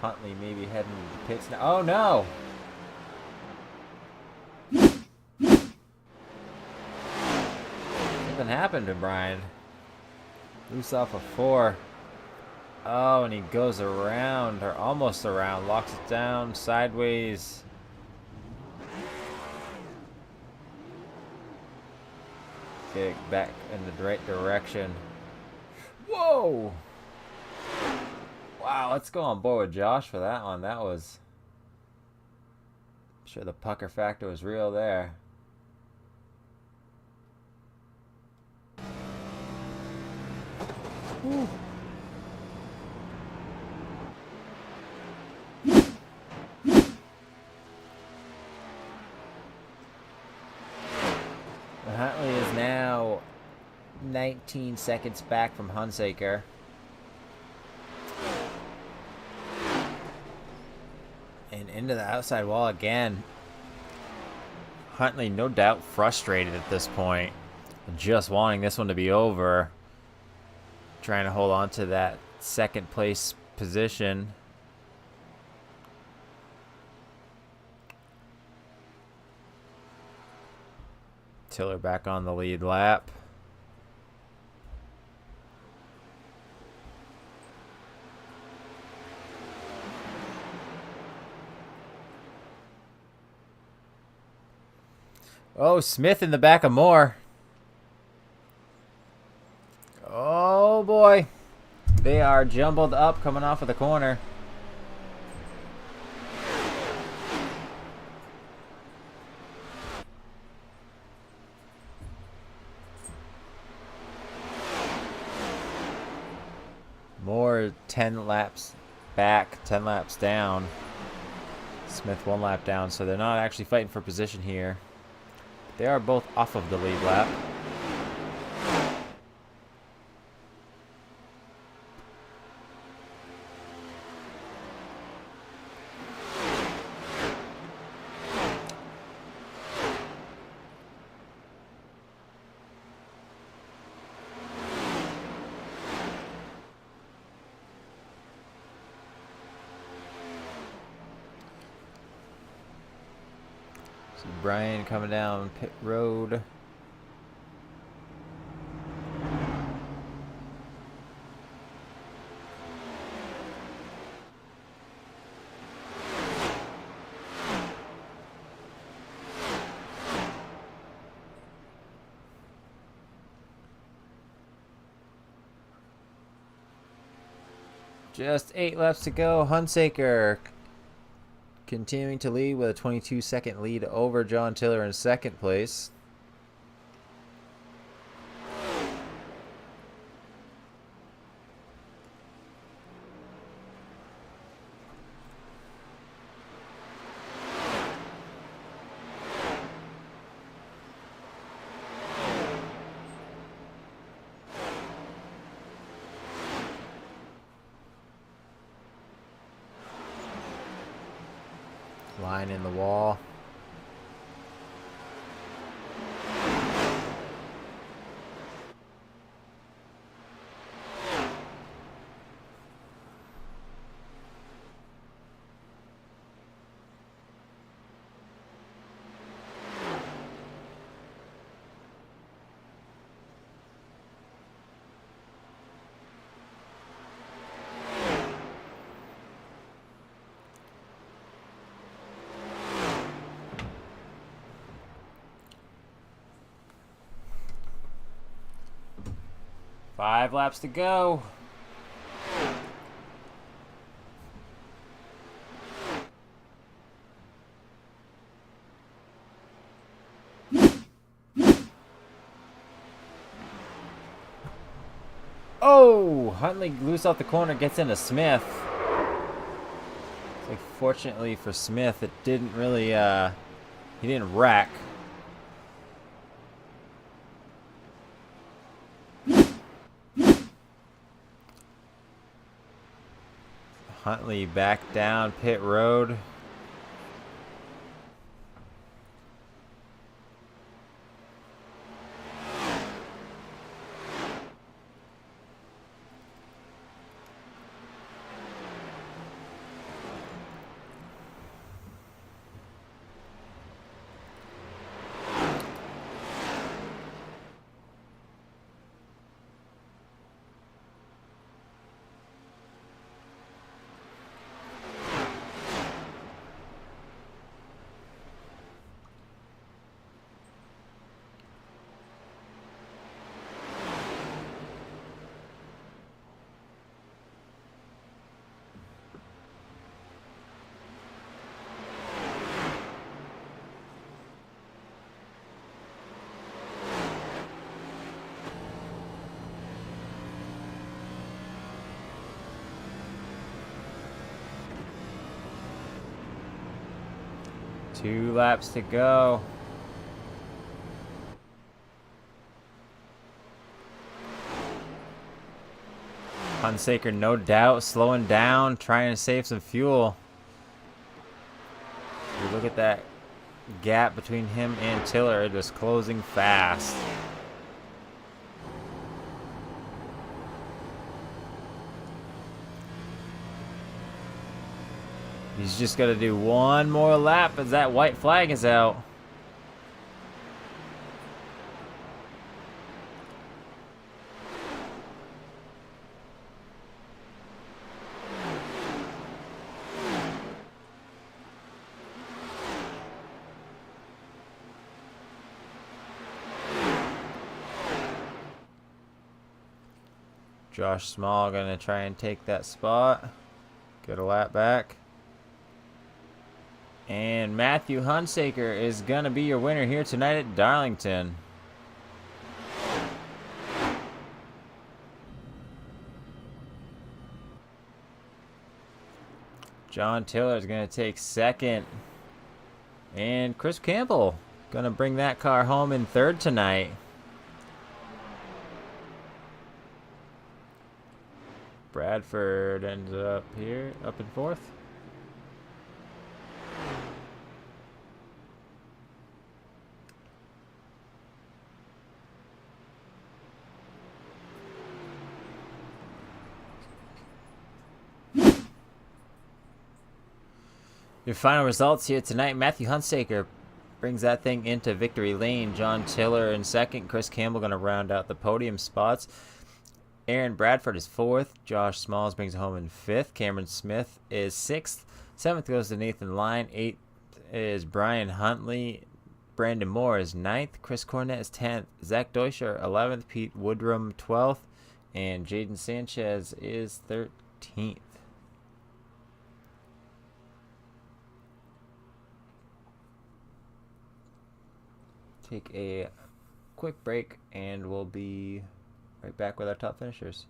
Huntley maybe heading to the pits now. Oh no! Something happened to Brian. Loose off a 4. Oh, and he goes around, or almost around, locks it down, sideways. Get back in the right direction. Whoa! Wow, let's go on board with Josh for that one. That was... I'm sure the pucker factor was real there. Whew. Huntley is now 19 seconds back from Hunsaker. And into the outside wall again. Huntley, no doubt, frustrated at this point. Just wanting this one to be over. Trying to hold on to that second place position. Tiller back on the lead lap. Oh, Smith in the back of Moore. Oh boy. They are jumbled up coming off of the corner. Moore 10 laps back, 10 laps down. Smith 1 lap down, so they're not actually fighting for position here. They are both off of the lead lap. Brian coming down pit road. Just 8 laps to go. Hunsaker continuing to lead with a 22-second lead over John Tiller in second place. Line in the wall. Five laps to go. Oh, Huntley loose off the corner, gets into Smith. It's like, fortunately for Smith, it didn't really, he didn't wreck. Huntley back down pit road. 2 laps to go. Hunsaker, no doubt, slowing down, trying to save some fuel. You look at that gap between him and Tiller, it is closing fast. He's just got to do one more lap as that white flag is out. Josh Small gonna try and take that spot. Get a lap back. And Matthew Hunsaker is gonna be your winner here tonight at Darlington. John Tiller is gonna take second. And Chris Campbell gonna bring that car home in third tonight. Bradford ends up here, up in fourth. Your final results here tonight. Matthew Hunsaker brings that thing into victory lane. John Tiller in second. Chris Campbell going to round out the podium spots. Aaron Bradford is fourth. Josh Smalls brings it home in fifth. Cameron Smith is sixth. Seventh goes to Nathan Lyon. Eighth is Brian Huntley. Brandon Moore is ninth. Chris Cornett is 10th. Zach Deutscher 11th. Pete Woodrum 12th. And Jaden Sanchez is 13th. Take a quick break and we'll be right back with our top finishers.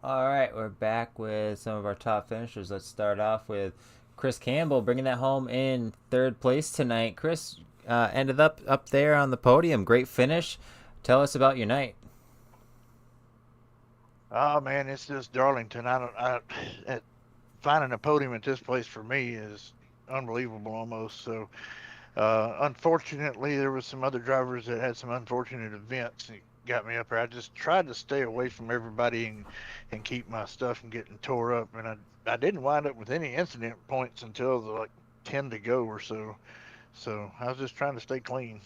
All right, we're back with some of our top finishers. Let's start off with Chris Campbell bringing that home in third place tonight. Chris ended up there on the podium. Great finish. Tell us about your night. Oh man, it's just Darlington. Finding a podium at this place for me is unbelievable almost. So, unfortunately, there was some other drivers that had some unfortunate events that got me up there. I just tried to stay away from everybody and keep my stuff from getting tore up. And I didn't wind up with any incident points until the, like 10 to go or so. So I was just trying to stay clean.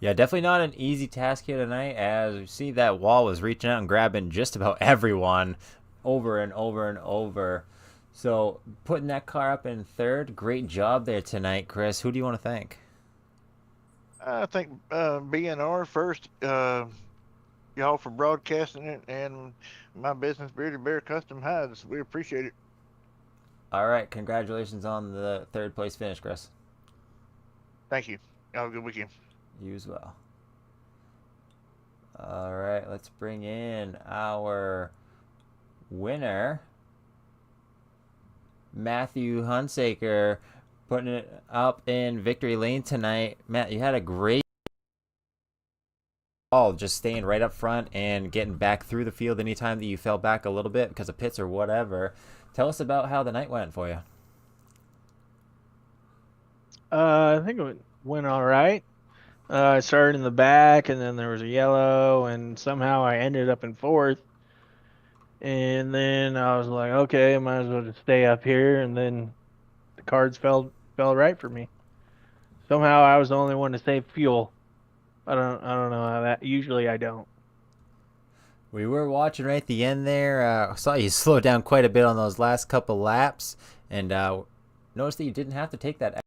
Yeah, definitely not an easy task here tonight, as you see that wall was reaching out and grabbing just about everyone over and over and over. So putting that car up in third, great job there tonight, Chris. Who do you want to thank? I think BNR first, y'all for broadcasting it, and my business, Bearded Bear Custom Hides. We appreciate it. All right, congratulations on the third place finish, Chris. Thank you. Have a good weekend. You as well. All right, let's bring in our winner, Matthew Hunsaker, putting it up in victory lane tonight. Matt, you had a great all just staying right up front and getting back through the field anytime that you fell back a little bit because of pits or whatever. Tell us about how the night went for you. I think it went all right. I started in the back, and then there was a yellow, and somehow I ended up in fourth. And then I was like, okay, I might as well just stay up here. And then the cards fell right for me. Somehow I was the only one to save fuel. I don't know how that. Usually I don't. We were watching right at the end there. Saw you slow down quite a bit on those last couple laps, and noticed that you didn't have to take that.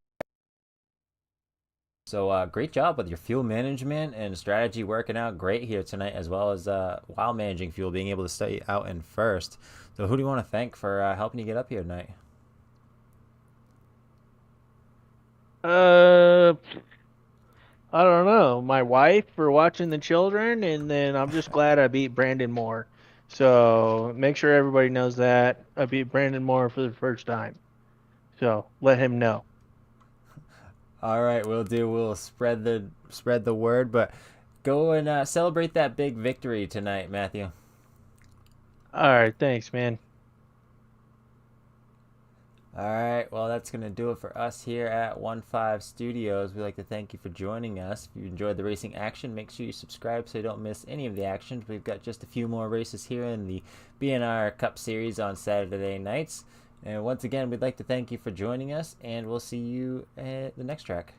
So great job with your fuel management and strategy working out great here tonight, as well as while managing fuel, being able to stay out in first. So who do you want to thank for helping you get up here tonight? Uh, I don't know. My wife for watching the children, and then I'm just glad I beat Brandon Moore. So make sure everybody knows that I beat Brandon Moore for the first time. So let him know. All right, we'll do. We'll spread the word, but go and celebrate that big victory tonight, Matthew. All right, thanks, man. All right, well, that's going to do it for us here at 1-5 Studios. We'd like to thank you for joining us. If you enjoyed the racing action, make sure you subscribe so you don't miss any of the action. We've got just a few more races here in the BNR Cup Series on Saturday nights. And once again, we'd like to thank you for joining us, and we'll see you at the next track.